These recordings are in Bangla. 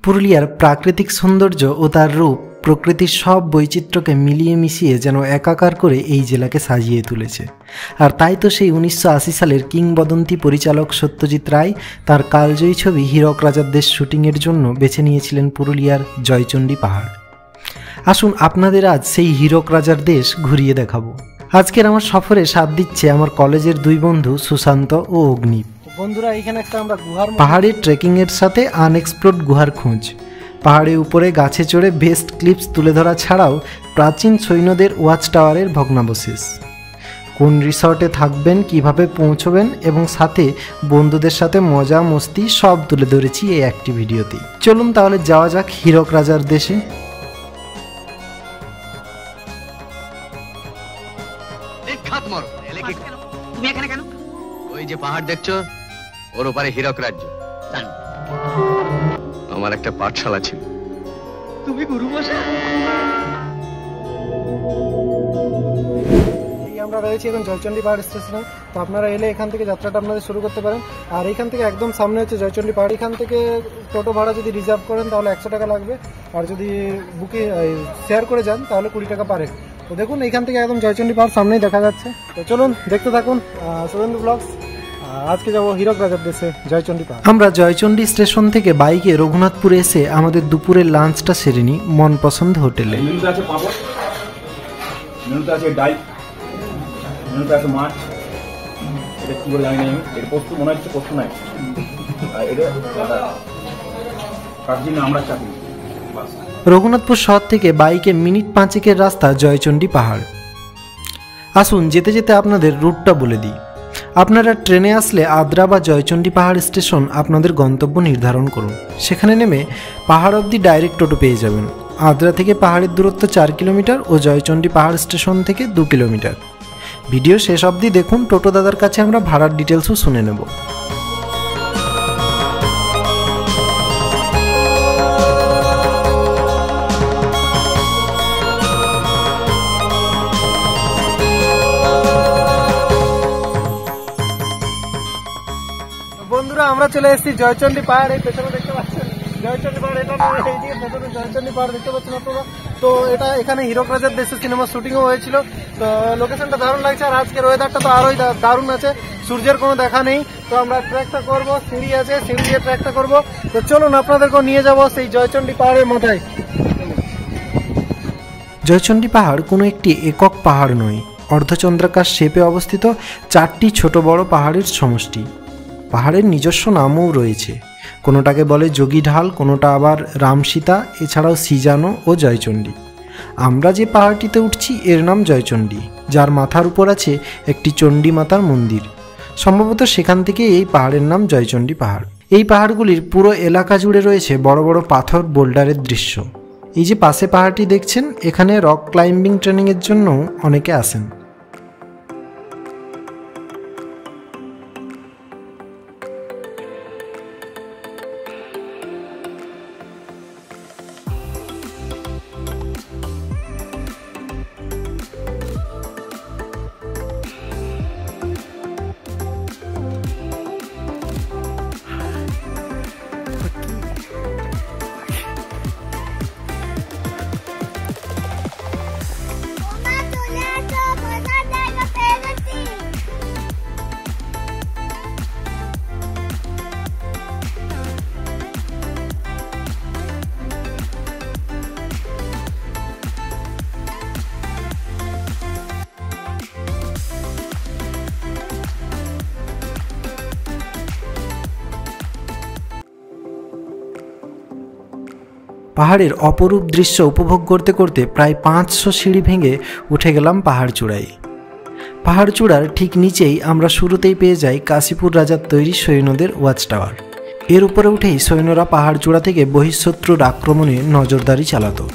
পুরুলিয়ার প্রাকৃতিক সৌন্দর্য ও তার রূপ প্রকৃতির সব বৈচিত্র্যকে মিলিয়ে মিশিয়ে যেন একাকার করে এই জেলাকে সাজিয়ে তুলেছে। আর তাই তো সেই 1980 সালের কিংবদন্তি পরিচালক সত্যজিৎ রায় তার কালজয়ী ছবি হীরক রাজার দেশ শুটিংয়ের জন্য বেছে নিয়েছিলেন পুরুলিয়ার জয়চণ্ডী পাহাড়। আসুন আপনাদের আজ সেই হীরক রাজার দেশ ঘুরিয়ে দেখাবো। আজকের আমার সফরে সাথ দিচ্ছে আমার কলেজের দুই বন্ধু সুশান্ত ও অগ্নিপ। বন্ধুরা, এখানে একটা আমরা পাহাড়ের ট্রেকিংয়ের সাথে আনএক্সপ্লোরড গুহার খোঁজ, পাহাড়ের উপরে গাছে চড়ে বেস্ট ক্লিপস তুলে ধরা ছাড়াও প্রাচীন সৈন্যদের ওয়াচ টাওয়ারের ভগ্নাবশেষ, কোন রিসর্টে থাকবেন, কিভাবে পৌঁছবেন এবং সাথে বন্ধুদের সাথে মজা মস্তি সব তুলে ধরেছি এই একটি ভিডিওতেই। চলুন তাহলে যাওয়া যাক হীরক রাজার দেশে। ওই যে পাহাড় দেখছো, ওর ওপারে হীরক রাজ্য। আমার একটা পাঠশালা ছিল। তুমি গুরু মশাই। আমরা রয়েছি এখন জয়চণ্ডী পাহাড় স্টেশনে। তো আপনারা এলে এখান থেকে যাত্রাটা আপনাদের শুরু করতে পারেন। আর এখান থেকে একদম সামনে হচ্ছে জয়চণ্ডী পাহাড়। এখান থেকে টোটো ভাড়া যদি রিজার্ভ করেন তাহলে 100 টাকা লাগবে, আর যদি বুকিং শেয়ার করে যান তাহলে 20 টাকা পারে। তো দেখুন এখান থেকে একদম জয়চণ্ডী পাহাড় সামনেই দেখা যাচ্ছে। তো চলুন দেখতে থাকুন শুভেন্দু ব্লগস। আজকে যাবো হীরক রাজার দেশে জয়চণ্ডী পাহাড়। আমরা জয়চণ্ডী স্টেশন থেকে বাইকে রঘুনাথপুরে এসে আমাদের দুপুরের লাঞ্চটা সেরে নিই মন পছন্দ হোটেলে। মেনুতে আছে পাপড়, মেনুতে আছে ডাল, মেনুতে আছে মাছ। এটা কি বলে জানি না আমি, এটা পোস্ত মনে হচ্ছে, পোস্ত নাই, আর এটা কাটছি না আমরা চাকরি। রঘুনাথপুর শহর থেকে বাইকে মিনিট 5 রাস্তা জয়চণ্ডী পাহাড়। আসুন যেতে যেতে আপনাদের রুটটা বলে দিই। আপনারা ট্রেনে আসলে আদ্রা বা জয়চণ্ডী পাহাড় স্টেশন আপনাদের গন্তব্য নির্ধারণ করুন। সেখানে নেমে পাহাড় অবধি ডাইরেক্ট টোটো পেয়ে যাবেন। আদ্রা থেকে পাহাড়ের দূরত্ব 4 কিলোমিটার ও জয়চণ্ডী পাহাড় স্টেশন থেকে 2 কিলোমিটার। ভিডিও শেষ অবধি দেখুন, টোটো দাদার কাছে আমরা ভাড়ার ডিটেলসও শুনে নেব। বন্ধুরা, আমরা চলে এসেছি জয়চণ্ডী পাহাড়। এই পেছনে দেখতে পাচ্ছেন জয়চণ্ডী পাহাড়, এটা এইদিকে পেছনে জয়চণ্ডী পাহাড় দেখতে পাচ্ছেন আপনারা। তো এটা এখানে হীরক রাজার দেশে সিনেমা শুটিংও হয়েছিল। তো লোকেশনটা দারুণ লাগছে, আর আজকের ওয়েদারটা তো আরোই দারুণ আছে, সূর্যের কোনো দেখা নেই। তো আমরা ট্রেকটা করব, সিঁড়ি আছে, সিঁড়ি দিয়ে ট্রেকটা করব। তো চলুন আপনাদেরকেও নিয়ে যাব সেই জয়চণ্ডী পাহাড়ের মাথায়। জয়চণ্ডী পাহাড় কোনো একটি একক পাহাড় নয়, অর্ধচন্দ্রাকার শেপে অবস্থিত 4টি ছোট বড় পাহাড়ের সমষ্টি। পাহাড়ের নিজস্ব নামও রয়েছে, কোনোটাকে বলে যোগী ঢাল, কোনোটা আবার রামসীতা, এছাড়াও সিজানো ও জয়চণ্ডী। আমরা যে পাহাড়টিতে উঠছি এর নাম জয়চণ্ডী, যার মাথার উপর আছে একটি চণ্ডী মাতার মন্দির। সম্ভবত সেখান থেকে এই পাহাড়ের নাম জয়চণ্ডী পাহাড়। এই পাহাড়গুলির পুরো এলাকা জুড়ে রয়েছে বড় বড় পাথর বোল্ডারের দৃশ্য। এই যে পাশে পাহাড়টি দেখছেন, এখানে রক ক্লাইম্বিং ট্রেনিংয়ের জন্য অনেকে আসেন। পাহাড়ের অপরূপ দৃশ্য উপভোগ করতে করতে প্রায় 500 সিঁড়ি ভেঙে উঠে গেলাম পাহাড় চূড়ায়। পাহাড় চূড়ার ঠিক নিচেই আমরা শুরুতেই পেয়ে যাই কাশীপুর রাজার তৈরি সৈন্যদের ওয়াচ টাওয়ার। এর উপরে উঠেই সৈন্যরা পাহাড় চূড়া থেকে বহিঃশত্রুর আক্রমণে নজরদারি চালাতো।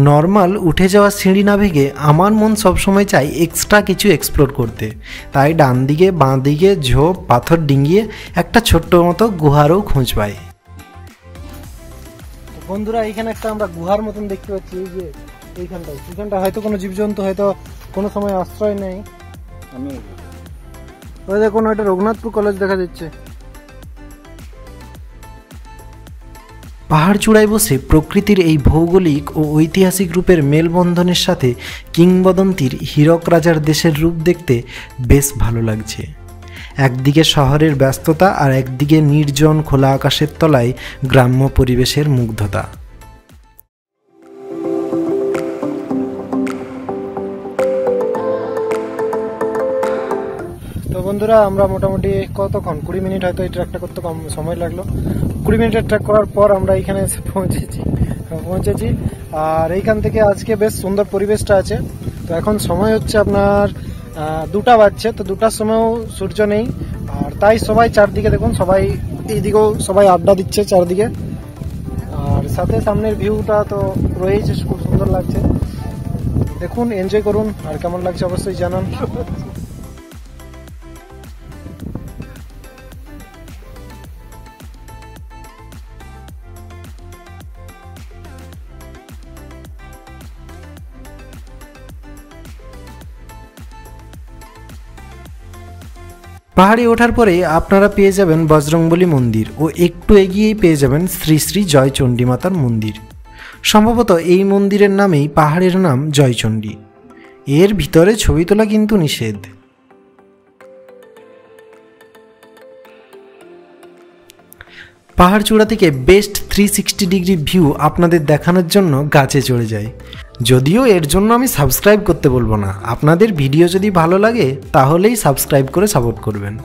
নর্মাল উঠে যাওয়া সিঁড়ি না ভেঙে আমার মন সবসময় চাই এক্সট্রা কিছু এক্সপ্লোর করতে, তাই ডান দিকে বাঁ দিকে ঝোপ পাথর ডিঙ্গিয়ে একটা ছোট্ট মতো গুহারও খোঁজ পাই। বন্ধুরা এইখানে একটা আমরা গুহার মতন দেখতে পাচ্ছি, এই যে এইখানটা হয়তো কোনো জীবজন্তু হয়তো কোনো সময় আশ্রয় নেই। ওই দেখুন ওইটা রঘুনাথপুর কলেজ দেখা যাচ্ছে। পাহাড় চূড়ায় বসে প্রকৃতির এই ভৌগোলিক ও ঐতিহাসিক রূপের মেলবন্ধনের সাথে কিংবদন্তির হীরক রাজার দেশের রূপ দেখতে বেশ ভালো লাগছে। একদিকে শহরের ব্যস্ততা আর একদিকে নির্জন খোলা আকাশের তলায় গ্রাম্য পরিবেশের মুগ্ধতা। তো বন্ধুরা আমরা মোটামুটি কতক্ষণ 20 মিনিট হয়তো এই ট্র্যাকটা করতে কম সময় লাগলো। 20 মিনিটের ট্র্যাক করার পর আমরা এখানে এসে পৌঁছেছি। আর এইখান থেকে আজকে বেশ সুন্দর পরিবেশটা আছে। তো এখন সময় হচ্ছে আপনার 2টা বাজছে, তো 2টার সময়ও সূর্য নেই, আর তাই সবাই চারদিকে দেখুন, সবাই এইদিকেও সবাই আড্ডা দিচ্ছে চারদিকে, আর সাথে সামনের ভিউটা তো রয়েছে, খুব সুন্দর লাগছে। দেখুন, এনজয় করুন, আর কেমন লাগছে অবশ্যই জানান। পাহাড়ে ওঠার পরে আপনারা পেয়ে যাবেন বজরংবলী মন্দির ও একটু এগিয়েই পেয়ে যাবেন শ্রী শ্রী জয়চণ্ডী মাতার মন্দির। সম্ভবত এই মন্দিরের নামেই পাহাড়ের নাম জয়চণ্ডী। এর ভিতরে ছবি তোলা কিন্তু নিষেধ। পাহাড় চূড়া থেকে বেস্ট 360 ডিগ্রি ভিউ আপনাদের দেখানোর জন্য গাছে চড়ে যায়। যদিও এর জন্য আমি সাবস্ক্রাইব করতে বলবো না, আপনাদের ভিডিও যদি ভালো লাগে তাহলেই সাবস্ক্রাইব করে সাপোর্ট করবেন।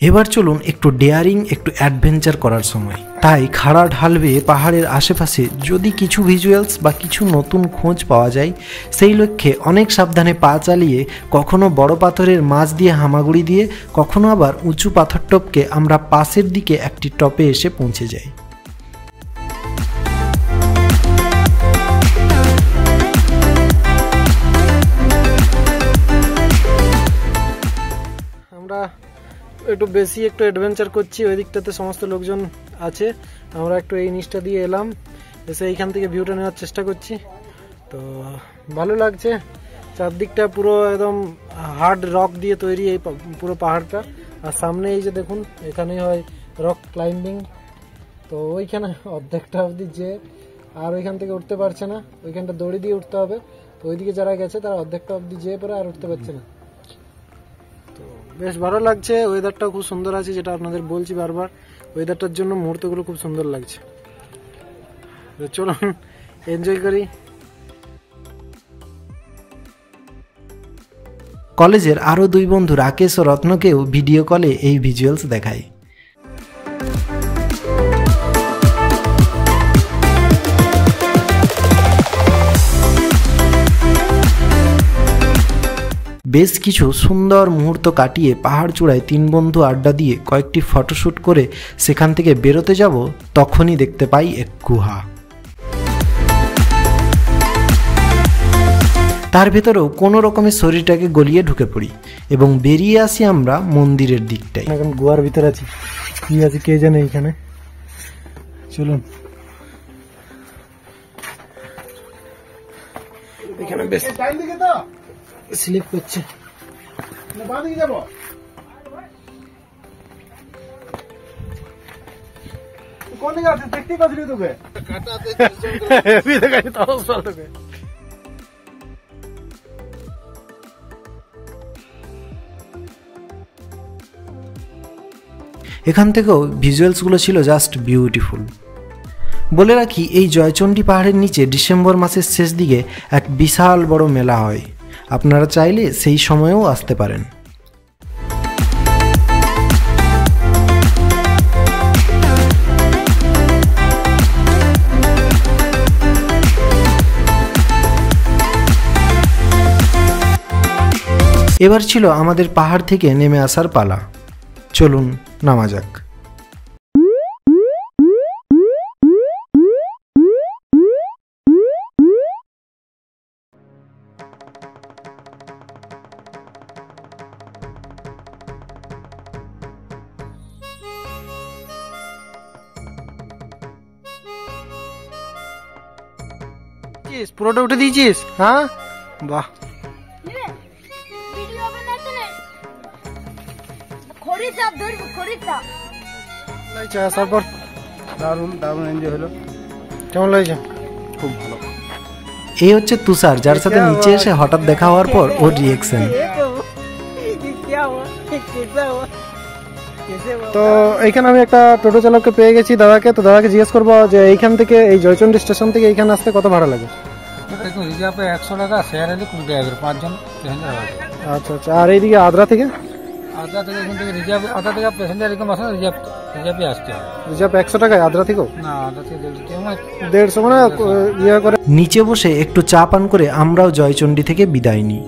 এবার চলুন একটু ডেয়ারিং, একটু অ্যাডভেঞ্চার করার সময়। তাই খাড়া ঢাল বেয়ে পাহাড়ের আশেপাশে যদি কিছু ভিজুয়ালস বা কিছু নতুন খোঁজ পাওয়া যায়, সেই লক্ষ্যে অনেক সাবধানে পা চালিয়ে কখনো বড় পাথরের মাঝ দিয়ে হামাগুড়ি দিয়ে, কখনো আবার উঁচু পাথর টপকে আমরা পাশের দিকে একটি টপে এসে পৌঁছে যাই। আমরা একটু বেশি একটু অ্যাডভেঞ্চার করছি, ওই দিকটাতে সমস্ত লোকজন আছে, আমরা একটু এই নিচটা দিয়ে এলাম, এসে এইখান থেকে ভিউটা নেওয়ার চেষ্টা করছি। তো ভালো লাগছে, চারদিকটা পুরো একদম হার্ড রক দিয়ে তৈরি এই পুরো পাহাড়টা। আর সামনে এই যে দেখুন, এখানেই হয় রক ক্লাইম্বিং। তো ওইখানে অর্ধেকটা অবধি যে, আর ওইখান থেকে উঠতে পারছে না, ওইখানটা দড়ি দিয়ে উঠতে হবে। তো ওইদিকে যারা গেছে তারা অর্ধেকটা অবধি যেয়ে পরে আর উঠতে পারছে না। তো বেশ ভালো লাগছে, ওয়েদারটাও খুব সুন্দর আছে, যেটা আপনাদের বলছি বারবার, ওয়েদারটার জন্য মুহূর্তগুলো খুব সুন্দর লাগছে। তো চলুন এনজয় করি। কলেজের আরও 2 বন্ধু রাকেশ ও রত্নকেও ভিডিও কলে এই ভিজুয়ালস দেখায়। বেশ কিছু সুন্দর মুহূর্ত কাটিয়ে পাহাড় চূড়ায় 3 বন্ধু আড্ডা দিয়ে কয়েকটি ফটোশ্যুট করে সেখান থেকে বেরোতে যাব, তখনই দেখতে পাই এক গুহা। তার ভেতরেও কোনো রকমের শরীরটাকে গলিয়ে ঢুকে পড়ি এবং বেরিয়ে আসি আমরা মন্দিরের দিকটাই। এখন গুহার ভিতরে আছি, কি আছে কে জানে এখানে। চলুন, এখানে বেশ স্লিপ করছে। কোন দিকে আছিস দেখতেই পাচ্ছি তোকে তোকে এখান থেকেও ভিজুয়ালসগুলো ছিল জাস্ট বিউটিফুল। বলে রাখি, এই জয়চণ্ডী পাহাড়ের নিচে ডিসেম্বর মাসের শেষ দিকে এক বিশাল বড় মেলা হয়। আপনারা চাইলে সেই সময়েও আসতে পারেন। এবার ছিল আমাদের পাহাড় থেকে নেমে আসার পালা। চলুন নামা যাক। পুরোটা উঠে দিয়েছিস? হ্যাঁ, বাহ। তারপর দারুণ দারুণ এনজয় হলো। কেমন লাগছে? খুব ভালো। এই হচ্ছে তুষার, যার সাথে নিচে এসে হঠাৎ দেখা হওয়ার পর ওর রিয়েকশন। তো এইখানে আমি একটা টোটো চালককে পেয়ে গেছি, দাদাকে। তো দাদাকে জিজ্ঞেস করবো যে এইখান থেকে, এই জয়চণ্ডী স্টেশন থেকে এইখানে আসতে কত ভাড়া লাগে? রিজার্ভে 100 টাকা, শেয়ার হলে 20 টাকা করে, 5 জন প্যাসেঞ্জার আছে। আচ্ছা আচ্ছা। আর এইদিকে আদ্রা থেকে? আদ্রা থেকে এখান থেকে রিজার্ভ, আদ্রা থেকে প্যাসেঞ্জার এরকম আসে না, রিজার্ভে আসতে হবে। রিজার্ভ 100 টাকায় আদ্রা থেকেও? না, আদ্রা থেকে 150 মানে ইয়ে করে। নিচে বসে একটু চা পান করে আমরাও জয়চণ্ডী থেকে বিদায় নিই।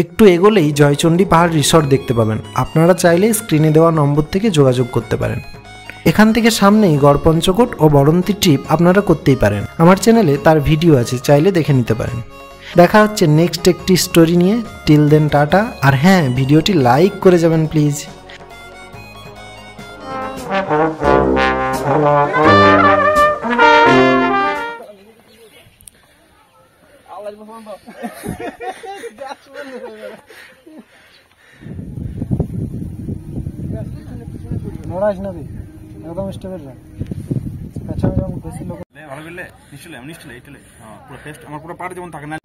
একটু এগোলেই জয়চণ্ডী পাহাড় রিসর্ট দেখতে পাবেন। আপনারা চাইলে স্ক্রিনে দেওয়া নম্বর থেকে যোগাযোগ করতে পারেন। এখান থেকে সামনেই গড়পঞ্চকোট ও বরন্তী ট্রিপ আপনারা করতেই পারেন। আমার চ্যানেলে তার ভিডিও আছে, চাইলে দেখে নিতে পারেন। দেখা হচ্ছে নেক্সট একটি স্টোরি নিয়ে। Till then tata. আর হ্যাঁ, ভিডিওটি লাইক করে যাবেন প্লিজ। নড়াইস না তুই, একদম স্টেবল রাখ। আচ্ছা, বেশি লোক ভালো করলে নিশ্চয় আমি নিশ্চয় এইটালে পুরো টেস্ট আমার পুরো পাড় যেমন থাকে না।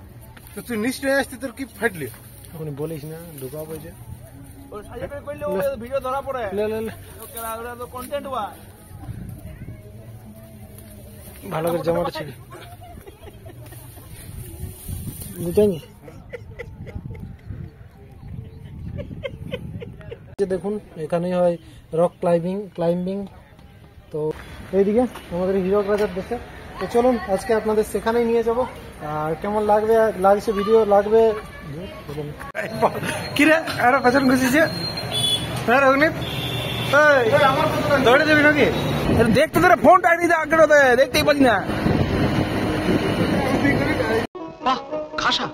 তো তুই নিশ্চয় আসতে, তোর কি ফাটলি? এখন বলিস না, ঢুকাবো যে ওই সাইডে কইলে ও ভিডিও ধরা পড়ে। লে লে লে, ওকে লাগরা তো কন্টেন্ট হওয়া ভালো করে জামাটা ছিল বুঝানি। দেখুন, এখানেই হয় রক ক্লাইম্বিং। তো এইদিকে আমাদের হীরক রাজার দেশে। তো চলুন আজকে আপনাদের সেখানেই নিয়ে যাব। আর কেমন লাগছে ভিডিও লাগবে কিরে? আরো পেছন ঘুষিছে দৌড়ে যাবি নাকি? দেখতে তোরা ফোনটা নিয়ে যা, দেখতেই পাচ্ছি না। খাসা